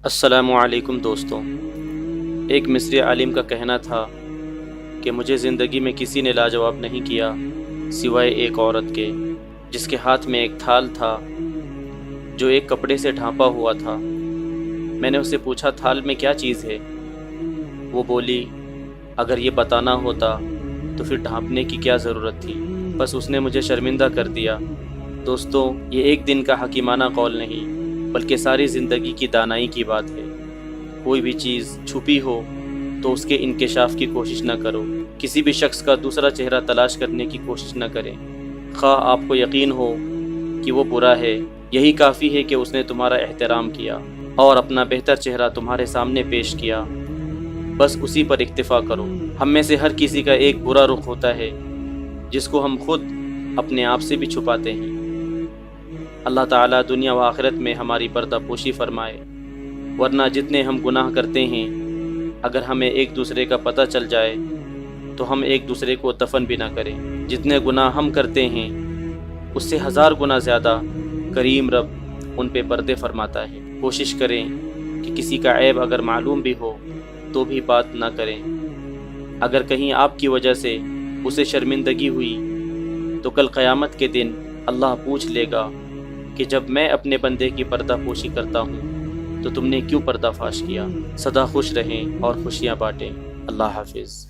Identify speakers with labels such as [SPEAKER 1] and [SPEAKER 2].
[SPEAKER 1] السلام علیکم دوستوں، ایک مصری عالم کا کہنا تھا کہ مجھے زندگی میں کسی نے لاجواب نہیں کیا سوائے ایک عورت کے، جس کے ہاتھ میں ایک تھال تھا جو ایک کپڑے سے ڈھانپا ہوا تھا۔ میں نے اسے پوچھا تھال میں کیا چیز ہے؟ وہ بولی اگر یہ بتانا ہوتا تو پھر ڈھانپنے کی کیا ضرورت تھی، بس اس نے مجھے شرمندہ کر دیا۔ دوستوں، یہ ایک دن کا حکیمانہ قول نہیں بلکہ ساری زندگی کی دانائی کی بات ہے۔ کوئی بھی چیز چھپی ہو تو اس کے انکشاف کی کوشش نہ کرو، کسی بھی شخص کا دوسرا چہرہ تلاش کرنے کی کوشش نہ کریں، خواہ آپ کو یقین ہو کہ وہ برا ہے، یہی کافی ہے کہ اس نے تمہارا احترام کیا اور اپنا بہتر چہرہ تمہارے سامنے پیش کیا، بس اسی پر اکتفا کرو۔ ہم میں سے ہر کسی کا ایک برا رخ ہوتا ہے جس کو ہم خود اپنے آپ سے بھی چھپاتے ہیں۔ اللہ تعالیٰ دنیا و آخرت میں ہماری پردہ پوشی فرمائے، ورنہ جتنے ہم گناہ کرتے ہیں اگر ہمیں ایک دوسرے کا پتہ چل جائے تو ہم ایک دوسرے کو دفن بھی نہ کریں۔ جتنے گناہ ہم کرتے ہیں اس سے 1000 گنا زیادہ کریم رب ان پہ پردے فرماتا ہے۔ کوشش کریں کہ کسی کا عیب اگر معلوم بھی ہو تو بھی بات نہ کریں۔ اگر کہیں آپ کی وجہ سے اسے شرمندگی ہوئی تو کل قیامت کے دن اللہ پوچھ لے گا کہ جب میں اپنے بندے کی پردہ پوشی کرتا ہوں تو تم نے کیوں پردہ فاش کیا؟ سدا خوش رہیں اور خوشیاں بانٹیں۔ اللہ حافظ۔